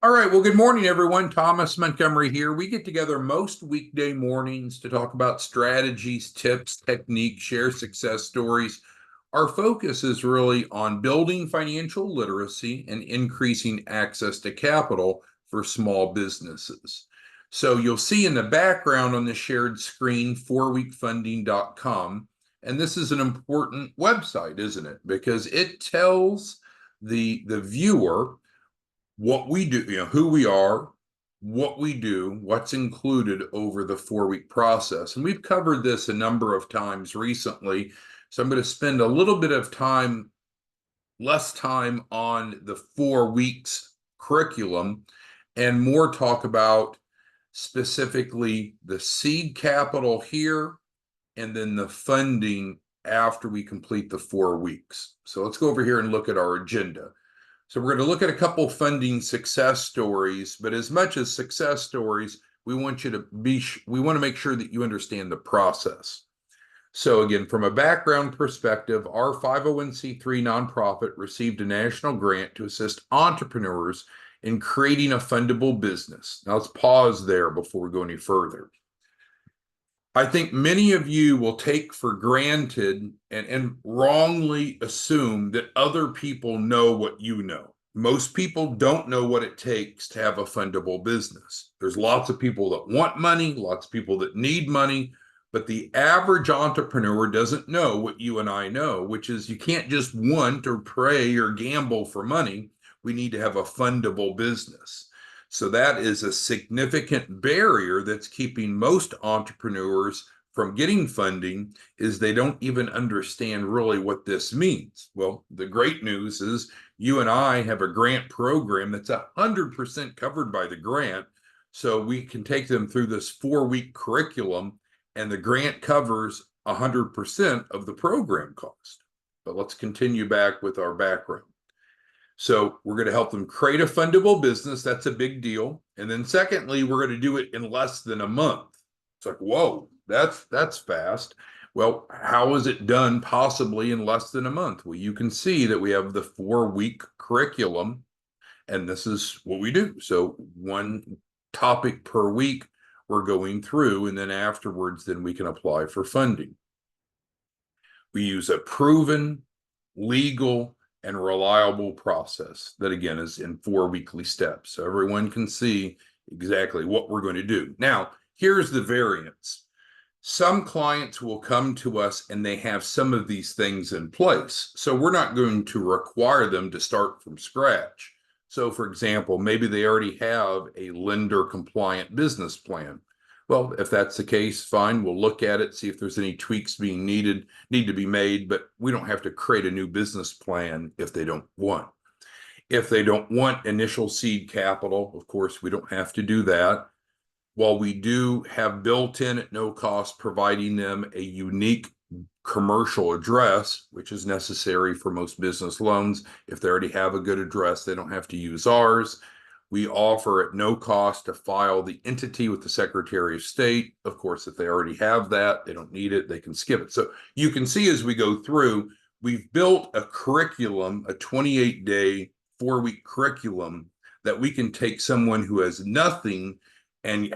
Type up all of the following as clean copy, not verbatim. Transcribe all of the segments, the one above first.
All right. Well, good morning, everyone. Thomas Montgomery here. We get together most weekday mornings to talk about strategies, tips, techniques, share success stories. Our focus is really on building financial literacy and increasing access to capital for small businesses. So you'll see in the background on the shared screen, 4weekfunding.com. And this is an important website, isn't it? Because it tells the viewer what we do, who we are, what we do, what's included over the 4-week process. And we've covered this a number of times recently. So I'm going to spend a little bit of time, less time on the 4 weeks curriculum and more talk about specifically the seed capital here and then the funding after we complete the 4 weeks. So let's go over here and look at our agenda. So we're going to look at a couple funding success stories, but as much as success stories, we want to make sure that you understand the process. So again, from a background perspective, our 501c3 nonprofit received a national grant to assist entrepreneurs in creating a fundable business. Now let's pause there before we go any further. I think many of you will take for granted and wrongly assume that other people know what you know. Most people don't know what it takes to have a fundable business. There's lots of people that want money, lots of people that need money, but the average entrepreneur doesn't know what you and I know, which is you can't just want or pray or gamble for money. We need to have a fundable business. So that is a significant barrier that's keeping most entrepreneurs from getting funding, is they don't even understand really what this means. Well, the great news is you and I have a grant program that's 100% covered by the grant. So we can take them through this 4-week curriculum and the grant covers 100% of the program cost. But let's continue back with our background. So we're going to help them create a fundable business. That's a big deal. And then secondly, we're going to do it in less than a month. It's like, whoa, that's fast. Well, how is it done possibly in less than a month? Well, you can see that we have the 4-week curriculum, and this is what we do. So one topic per week we're going through, and then afterwards, then we can apply for funding. We use a proven, legal, and reliable process that, again, is in 4 weekly steps. So everyone can see exactly what we're going to do. Now, here's the variance. Some clients will come to us and they have some of these things in place. So we're not going to require them to start from scratch. So for example, maybe they already have a lender compliant business plan. Well, if that's the case, fine, we'll look at it, see if there's any tweaks need to be made, but we don't have to create a new business plan if they don't want. If they don't want initial seed capital, of course, we don't have to do that. While we do have built in at no cost, providing them a unique commercial address, which is necessary for most business loans. If they already have a good address, they don't have to use ours. We offer at no cost to file the entity with the Secretary of State. Of course, if they already have that, they don't need it, they can skip it. So you can see as we go through, we've built a curriculum, a 28-day, 4-week curriculum that we can take someone who has nothing and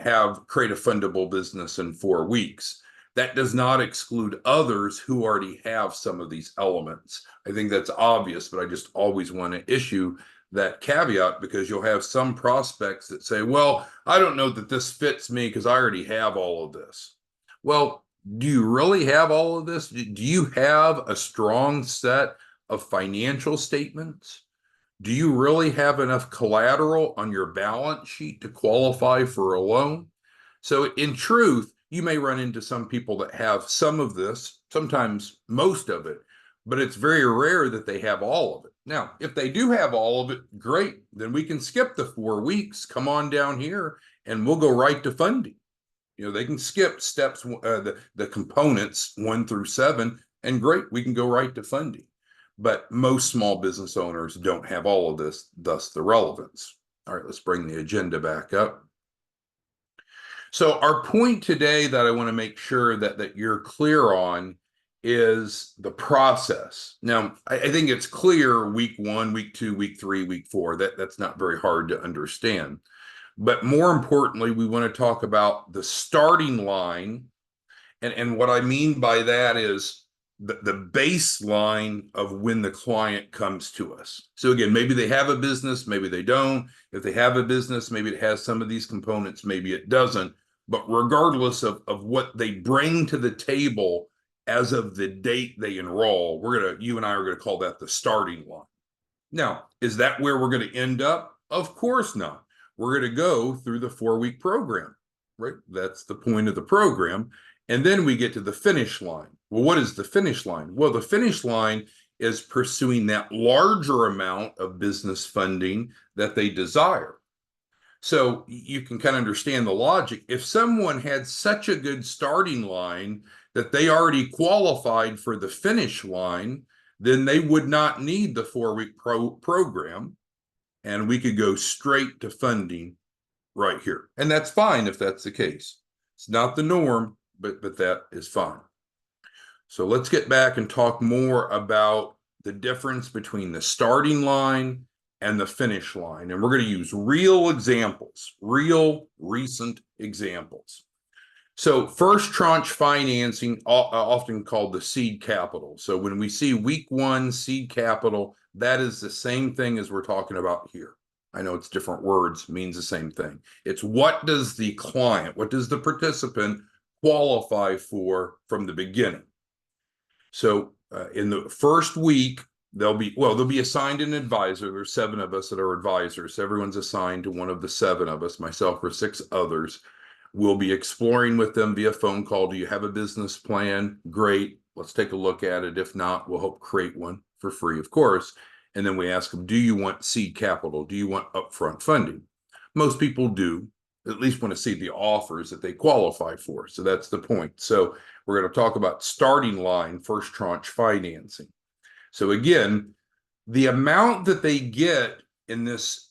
create a fundable business in 4 weeks. That does not exclude others who already have some of these elements. I think that's obvious, but I just always want to issue that caveat, because you'll have some prospects that say, well, I don't know that this fits me because I already have all of this. Well, do you really have all of this? Do you have a strong set of financial statements? Do you really have enough collateral on your balance sheet to qualify for a loan? So in truth, you may run into some people that have some of this, sometimes most of it, but it's very rare that they have all of it. Now, if they do have all of it, great. Then we can skip the 4 weeks, come on down here, and we'll go right to funding. They can skip steps, the components 1 through 7, and great, we can go right to funding. But most small business owners don't have all of this, thus the relevance. All right, let's bring the agenda back up. So our point today that I want to make sure that you're clear on is the process. Now, I think it's clear week 1, week 2, week 3, week 4. That's not very hard to understand. But more importantly, we want to talk about the starting line. And what I mean by that is the baseline of when the client comes to us. So again, maybe they have a business, maybe they don't. If they have a business, maybe it has some of these components, maybe it doesn't. But regardless of what they bring to the table as of the date they enroll, you and I are gonna call that the starting line. Now, is that where we're going to end up? Of course not. We're going to go through the 4-week program, right? That's the point of the program. And then we get to the finish line. Well, what is the finish line? Well, the finish line is pursuing that larger amount of business funding that they desire. So you can kind of understand the logic. If someone had such a good starting line that they already qualified for the finish line, then they would not need the 4-week program, and we could go straight to funding right here. And that's fine if that's the case. It's not the norm, but that is fine. So let's get back and talk more about the difference between the starting line and the finish line. And we're going to use real examples, real recent examples. So first tranche financing, often called the seed capital. So when we see week 1 seed capital, that is the same thing as we're talking about here. I know it's different words, means the same thing. It's what does the client, what does the participant qualify for from the beginning? So in the first week, they'll be assigned an advisor. There's 7 of us that are advisors. Everyone's assigned to one of the 7 of us, myself or 6 others. We'll be exploring with them via phone call. Do you have a business plan? Great. Let's take a look at it. If not, we'll help create one for free, of course. And then we ask them, do you want seed capital? Do you want upfront funding? Most people do, at least want to see the offers that they qualify for. So that's the point. So we're going to talk about starting line, first tranche financing. So again, the amount that they get in this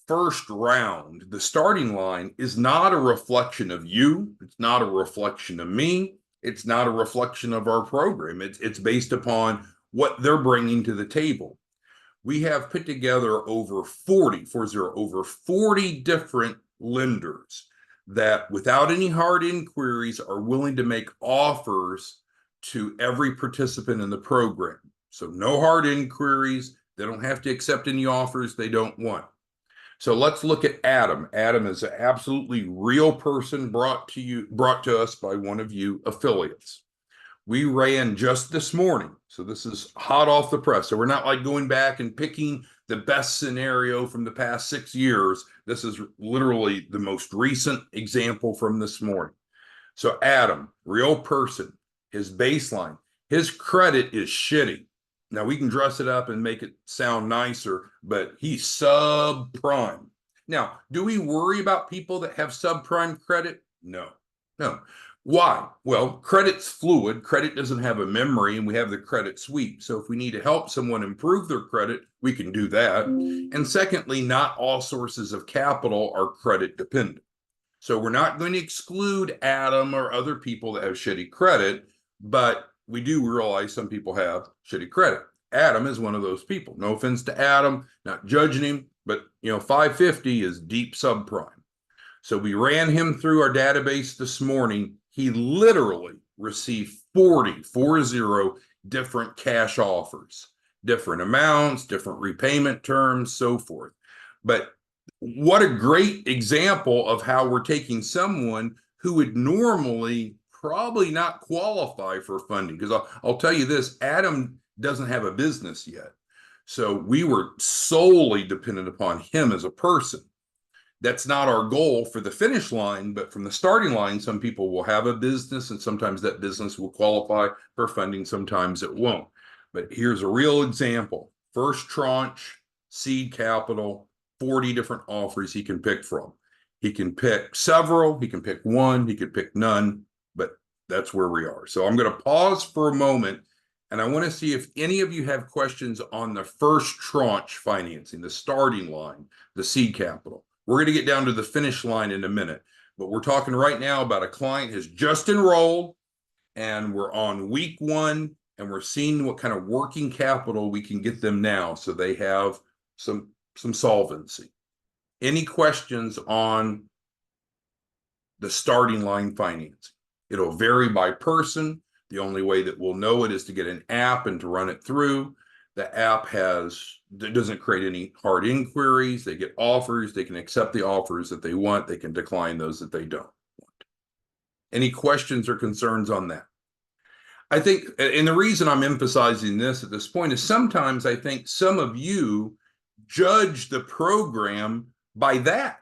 first round, the starting line, is not a reflection of you. It's not a reflection of me. It's not a reflection of our program. It's based upon what they're bringing to the table. We have put together over 40 different lenders that, without any hard inquiries, are willing to make offers to every participant in the program. So no hard inquiries. They don't have to accept any offers they don't want. So let's look at Adam. Adam is an absolutely real person brought to us by one of you affiliates. We ran just this morning. So this is hot off the press. So we're not like going back and picking the best scenario from the past 6 years. This is literally the most recent example from this morning. So Adam, real person, his baseline, his credit is shitty. Now, we can dress it up and make it sound nicer, but he's subprime. Now, do we worry about people that have subprime credit? No. Why? Well, credit's fluid. Credit doesn't have a memory, and we have the credit sweep. So if we need to help someone improve their credit, we can do that. And secondly, not all sources of capital are credit dependent. So we're not going to exclude Adam or other people that have shitty credit, but we do realize some people have shitty credit. Adam is one of those people. No offense to Adam, not judging him, but 550 is deep subprime. So we ran him through our database this morning. He literally received 40 different cash offers, different amounts, different repayment terms, so forth. But what a great example of how we're taking someone who would normally probably not qualify for funding. Because I'll tell you this, Adam doesn't have a business yet. So we were solely dependent upon him as a person. That's not our goal for the finish line, but from the starting line, some people will have a business, and sometimes that business will qualify for funding, sometimes it won't. But here's a real example. First tranche, seed capital, 40 different offers he can pick from. He can pick several, he can pick one, he could pick none, but that's where we are. So I'm going to pause for a moment, and I want to see if any of you have questions on the first tranche financing, the starting line, the seed capital. We're going to get down to the finish line in a minute, but we're talking right now about a client who's just enrolled. and we're on week one, and we're seeing what kind of working capital we can get them now so they have some solvency. Any questions on the starting line financing? It'll vary by person. The only way that we'll know it is to get an app and to run it through. The app doesn't create any hard inquiries. They get offers. They can accept the offers that they want. They can decline those that they don't want. Any questions or concerns on that? I think, and the reason I'm emphasizing this at this point is sometimes I think some of you judge the program by that,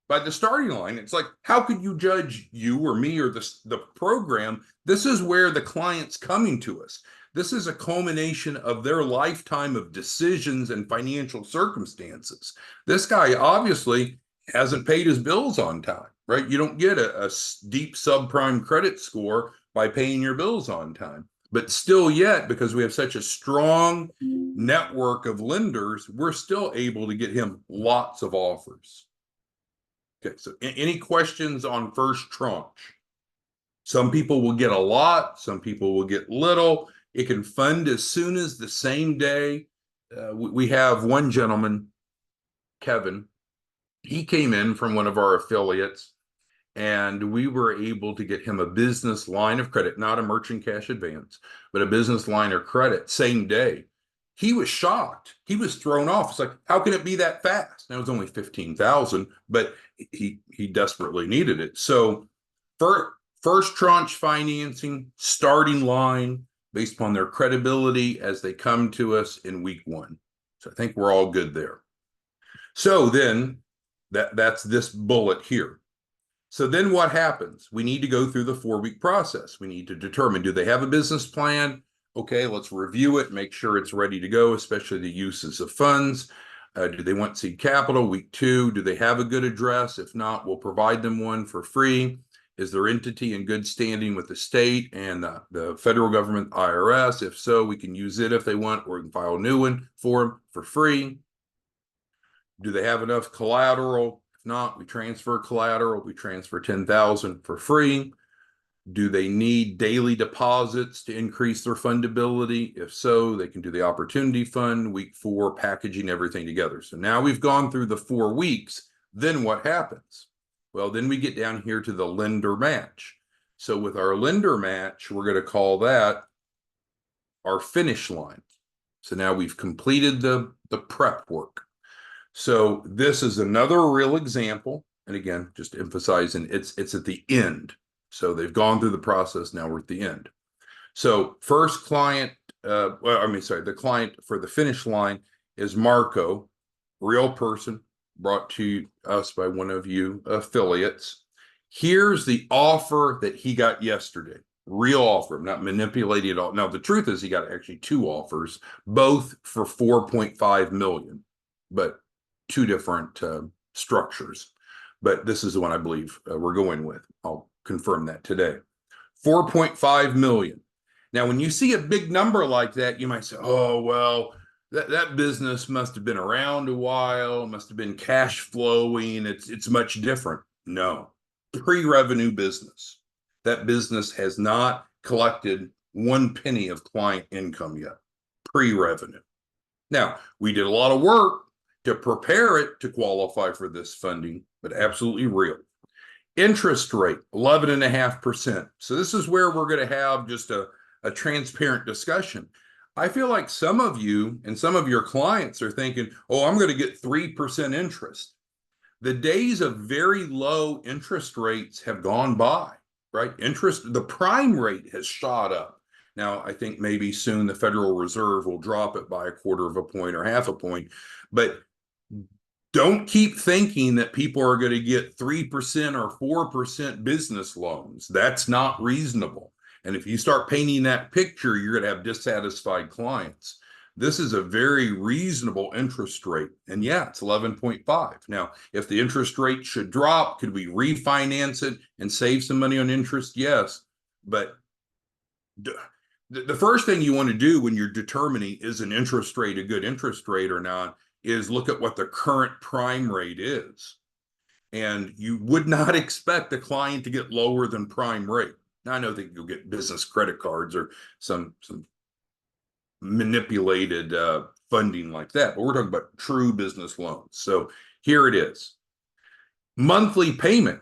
by the starting line. It's like, how could you judge you or me or the program? This is where the client's coming to us. This is a culmination of their lifetime of decisions and financial circumstances. This guy obviously hasn't paid his bills on time, right? You don't get a deep subprime credit score by paying your bills on time. But still yet, because we have such a strong network of lenders, we're still able to get him lots of offers. Okay, so any questions on first tranche? Some people will get a lot, some people will get little. It can fund as soon as the same day. We have one gentleman, Kevin. He came in from one of our affiliates, and we were able to get him a business line of credit, not a merchant cash advance, but a business line of credit same day. He was shocked. He was thrown off. It's like, how can it be that fast? Now it was only 15,000, but he desperately needed it. So for first tranche financing, starting line based upon their credibility as they come to us in week one. So I think we're all good there. So then that's this bullet here. So then what happens? We need to go through the 4-week process. We need to determine, do they have a business plan? Okay, let's review it, make sure it's ready to go, especially the uses of funds. Do they want seed capital? Week 2, do they have a good address? If not, we'll provide them one for free. Is their entity in good standing with the state and the federal government, IRS? If so, we can use it if they want, or we can file a new one for them for free. Do they have enough collateral? If not, we transfer collateral. We transfer 10,000 for free. Do they need daily deposits to increase their fundability? If so, they can do the opportunity fund. Week 4, packaging everything together. So now we've gone through the 4 weeks. Then what happens? Well, then we get down here to the lender match. So with our lender match, we're going to call that our finish line. So now we've completed the prep work. So this is another real example. And again, just emphasizing it's at the end. So they've gone through the process. Now we're at the end. So first client, the client for the finish line is Marco, real person brought to us by one of you affiliates. Here's the offer that he got yesterday. Real offer, not manipulated at all. Now, the truth is he got actually 2 offers, both for 4.5 million, but 2 different structures. But this is the one I believe we're going with. I'll confirm that today. 4.5 million. Now, when you see a big number like that, you might say, oh, well, that business must have been around a while, must have been cash flowing. It's much different. No, pre-revenue business. That business has not collected 1 penny of client income yet. Pre-revenue. Now, we did a lot of work to prepare it to qualify for this funding, but absolutely real. Interest rate, 11.5%. So this is where we're going to have just a transparent discussion. I feel like some of you and some of your clients are thinking, oh, I'm going to get 3% interest. The days of very low interest rates have gone by, right? The prime rate has shot up. Now, I think maybe soon the Federal Reserve will drop it by 1/4 of a point or 1/2 a point, but don't keep thinking that people are going to get 3% or 4% business loans. That's not reasonable. And if you start painting that picture, you're going to have dissatisfied clients. This is a very reasonable interest rate. And yeah, it's 11.5. Now, if the interest rate should drop, could we refinance it and save some money on interest? Yes. But the first thing you want to do when you're determining is an interest rate a good interest rate or not is look at what the current prime rate is. And you would not expect the client to get lower than prime rate. Now, I know they can go get business credit cards or some manipulated funding like that, but we're talking about true business loans. So here it is. Monthly payment.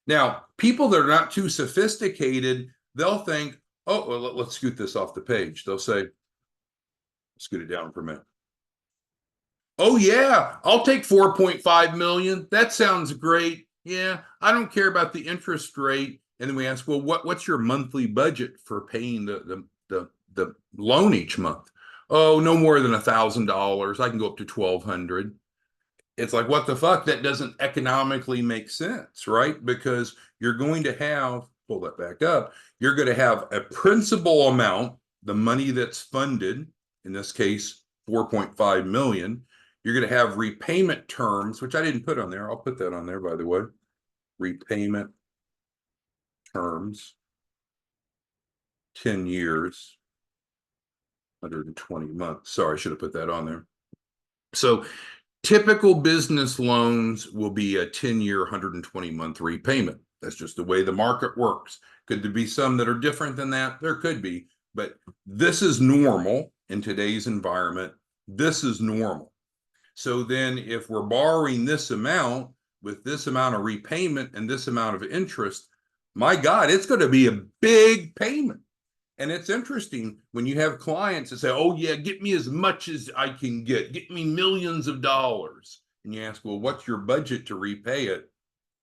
Now, people that are not too sophisticated, they'll think, oh, well, let's scoot this off the page. They'll say, scoot it down for a minute. Oh, yeah, I'll take 4.5 million. That sounds great. Yeah, I don't care about the interest rate. And then we ask, well, what's your monthly budget for paying the loan each month? Oh, no more than $1,000. I can go up to 1,200. It's like, what the fuck? That doesn't economically make sense, right? Because you're going to have, pull that back up, you're going to have a principal amount, the money that's funded, in this case, 4.5 million. You're going to have repayment terms, which I didn't put on there. I'll put that on there, by the way. Repayment terms, 10 years, 120 months. Sorry, I should have put that on there. So typical business loans will be a 10-year, 120-month repayment. That's just the way the market works. Could there be some that are different than that? There could be, but this is normal in today's environment. This is normal. So then if we're borrowing this amount with this amount of repayment and this amount of interest, my God, it's going to be a big payment. And it's interesting when you have clients that say, oh, yeah, get me as much as I can get me millions of dollars. And you ask, well, what's your budget to repay it?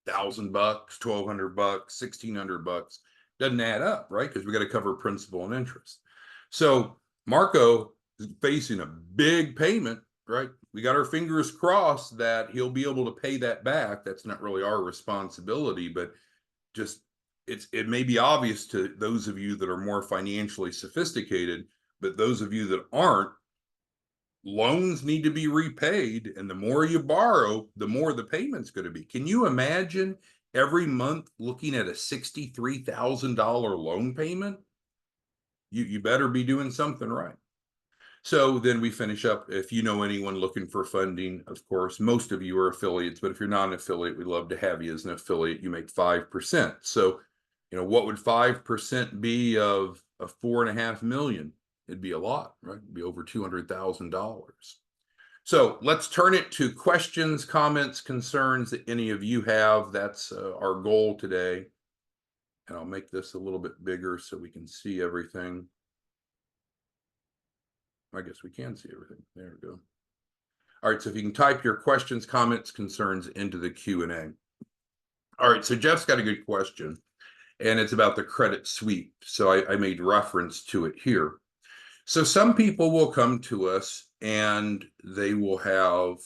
$1,000, $1,200, $1,600 doesn't add up, right? Because we got to cover principal and interest. So Marco is facing a big payment, right? We got our fingers crossed that he'll be able to pay that back. That's not really our responsibility, but just it may be obvious to those of you that are more financially sophisticated, but those of you that aren't, loans need to be repaid, and the more you borrow, the more the payment's going to be. Can you imagine every month looking at a $63,000 loan payment? You better be doing something right. So then we finish up. If you know anyone looking for funding, of course, most of you are affiliates, but if you're not an affiliate, we'd love to have you as an affiliate. You make 5%. So, what would 5% be of 4.5 million? It'd be a lot, right? It'd be over $200,000. So let's turn it to questions, comments, concerns that any of you have. That's our goal today. And I'll make this a little bit bigger so we can see everything. I guess we can see everything. There we go. All right, so if you can type your questions, comments, concerns into the Q&A. All right, so Jeff's got a good question, and it's about the credit sweep. So I made reference to it here. So some people will come to us and they will have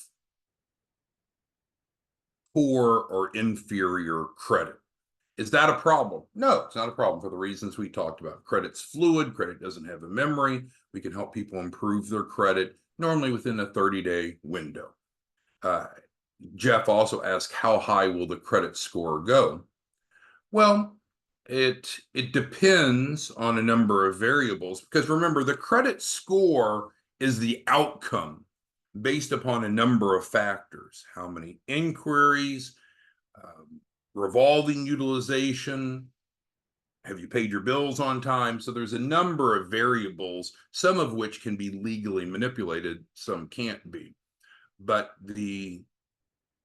poor or inferior credit. Is that a problem? No, it's not a problem for the reasons we talked about. Credit's fluid. Credit doesn't have a memory. We can help people improve their credit, normally within a 30-day window. Jeff also asked, how high will the credit score go? Well, it depends on a number of variables, because remember, the credit score is the outcome based upon a number of factors. How many inquiries, revolving utilization, have you paid your bills on time? So there's a number of variables, some of which can be legally manipulated, some can't be. But the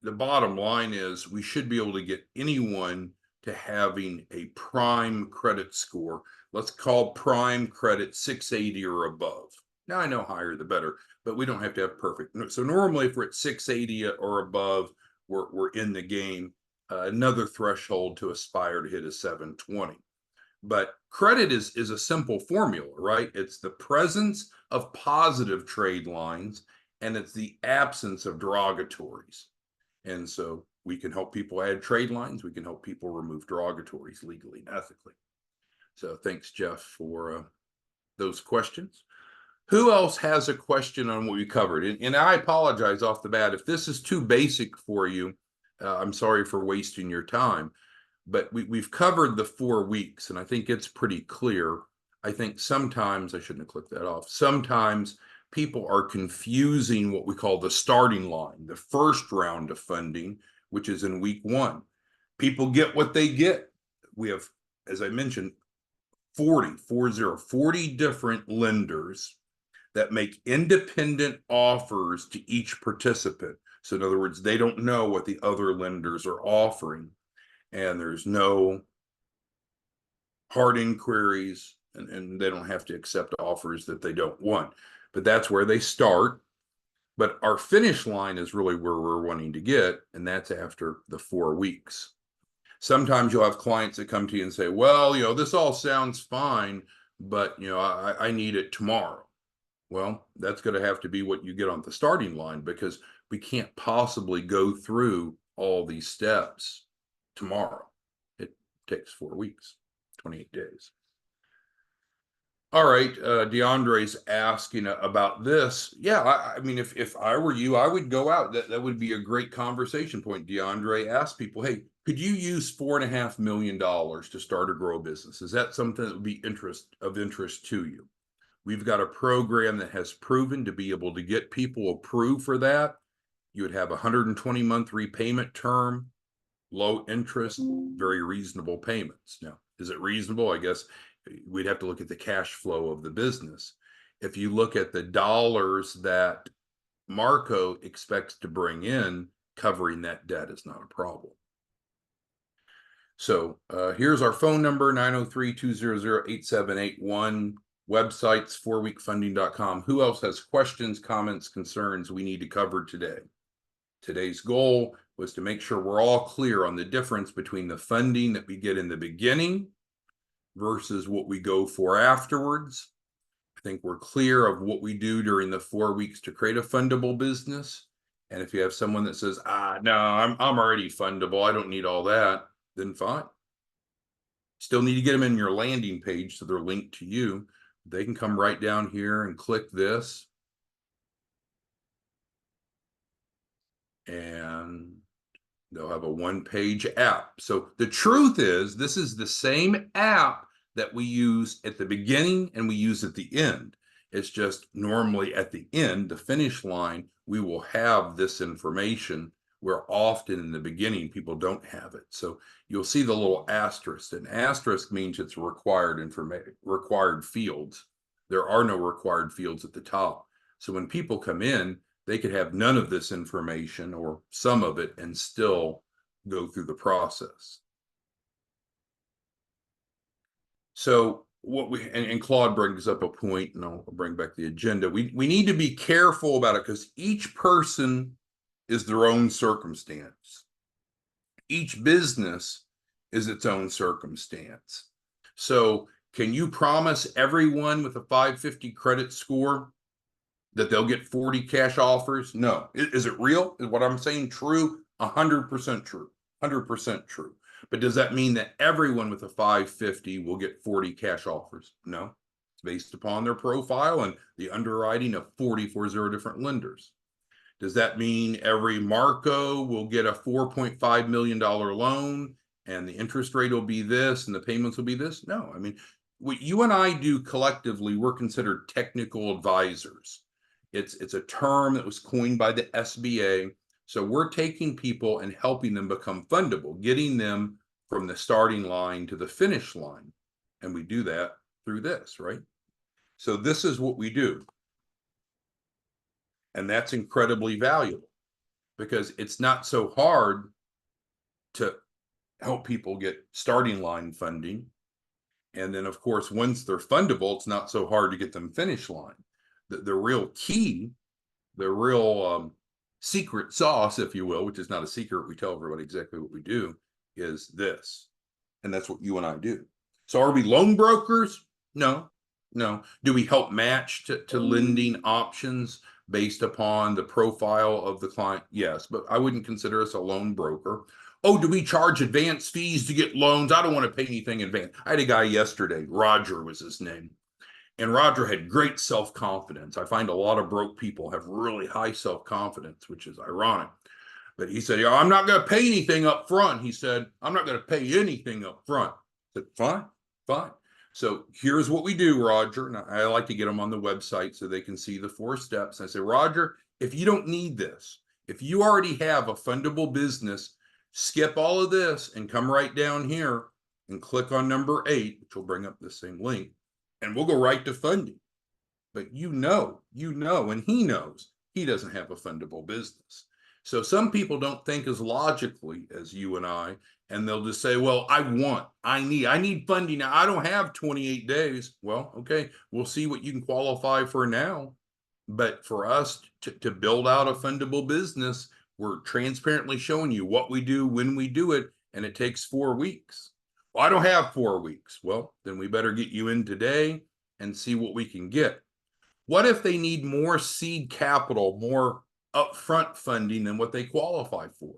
bottom line is we should be able to get anyone to having a prime credit score. Let's call prime credit 680 or above. Now, I know higher the better, but we don't have to have perfect. So normally if we're at 680 or above, we're in the game. Another threshold to aspire to hit is 720. But credit is a simple formula, right? It's the presence of positive trade lines and it's the absence of derogatories. And so we can help people add trade lines. We can help people remove derogatories legally and ethically. So thanks, Jeff, for those questions. Who else has a question on what we covered? And I apologize off the bat. If this is too basic for you, I'm sorry for wasting your time. But we've covered the 4 weeks, and I think it's pretty clear. I think sometimes, I shouldn't have clicked that off, sometimes people are confusing what we call the starting line, the first round of funding, which is in week 1. People get what they get. We have, as I mentioned, 40 different lenders that make independent offers to each participant. So in other words, they don't know what the other lenders are offering, and there's no hard inquiries, and they don't have to accept offers that they don't want. But that's where they start. But our finish line is really where we're wanting to get, and that's after the 4 weeks. Sometimes you'll have clients that come to you and say, well, this all sounds fine, but, I need it tomorrow. Well, that's going to have to be what you get on the starting line, because we can't possibly go through all these steps tomorrow. It takes 4 weeks, 28 days. All right, DeAndre's asking about this. Yeah, I mean, if I were you, I would go out. That would be a great conversation point. DeAndre, ask people, hey, could you use $4.5 million to start or grow a business? Is that something that would be of interest to you? We've got a program that has proven to be able to get people approved for that. You would have a 120-month repayment term, low interest, very reasonable payments. Now, is it reasonable? I guess we'd have to look at the cash flow of the business. If you look at the dollars that Marco expects to bring in, covering that debt is not a problem. So here's our phone number, 903-200-8781. Websites, 4weekfunding.com. Who else has questions, comments, concerns we need to cover today? Today's goal was to make sure we're all clear on the difference between the funding that we get in the beginning versus what we go for afterwards. I think we're clear of what we do during the 4 weeks to create a fundable business. And if you have someone that says, no, I'm already fundable, I don't need all that, then fine. Still need to get them in your landing page so they're linked to you. They can come right down here and click this. And they'll have a one-page app. So the truth is, this is the same app that we use at the beginning and we use at the end. It's just normally at the end, the finish line, we will have this information, where often in the beginning people don't have it. So you'll see the little asterisk. An asterisk means it's required fields. There are no required fields at the top. So when people come in, they could have none of this information or some of it and still go through the process. So and Claude brings up a point, and I'll bring back the agenda. We need to be careful about it, because each person is their own circumstance. Each business is its own circumstance. So can you promise everyone with a 550 credit score that they'll get 40 cash offers? No. Is it real? Is what I'm saying true? 100% true. 100% true. But does that mean that everyone with a 550 will get 40 cash offers? No. It's based upon their profile and the underwriting of 44 different lenders. Does that mean every Marco will get a $4.5 million loan and the interest rate will be this and the payments will be this? No. I mean, what you and I do collectively, we're considered technical advisors. It's a term that was coined by the SBA. So we're taking people and helping them become fundable, getting them from the starting line to the finish line. And we do that through this, right? So this is what we do. And that's incredibly valuable, because it's not so hard to help people get starting line funding. And then, of course, once they're fundable, it's not so hard to get them finish line. The real key, the real secret sauce, if you will, which is not a secret, we tell everybody exactly what we do, is this. And that's what you and I do. So are we loan brokers? No. Do we help match to lending options based upon the profile of the client? Yes, but I wouldn't consider us a loan broker. Oh, do we charge advance fees to get loans? I don't want to pay anything in advance. I had a guy yesterday, Roger was his name. And Roger had great self-confidence. I find a lot of broke people have really high self-confidence, which is ironic. But he said, I'm not going to pay anything up front. He said, I'm not going to pay anything up front. I said, fine. So here's what we do, Roger. And I like to get them on the website so they can see the 4 steps. I say, Roger, if you don't need this, if you already have a fundable business, skip all of this and come right down here. and click on number 8, which will bring up the same link, and we'll go right to funding. But and he knows he doesn't have a fundable business. So some people don't think as logically as you and I, and they'll just say, well, I need funding now. I don't have 28 days. Well, okay, we'll see what you can qualify for now. But for us to build out a fundable business, we're transparently showing you what we do, when we do it, and it takes 4 weeks. Well, I don't have 4 weeks. Well, then we better get you in today and see what we can get. What if they need more seed capital, more upfront funding than what they qualify for?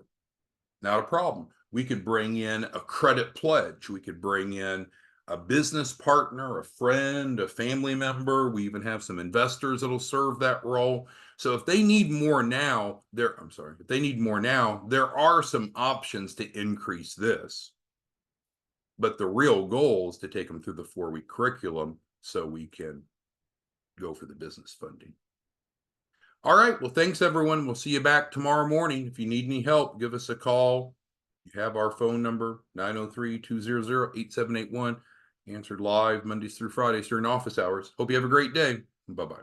Not a problem. We could bring in a credit pledge. We could bring in a business partner, a friend, a family member. We even have some investors that'll serve that role. So if they need more now, there are some options to increase this. But the real goal is to take them through the 4-week curriculum so we can go for the business funding. All right. Well, thanks, everyone. We'll see you back tomorrow morning. If you need any help, give us a call. You have our phone number, 903-200-8781, answered live Mondays through Fridays during office hours. Hope you have a great day. Bye-bye.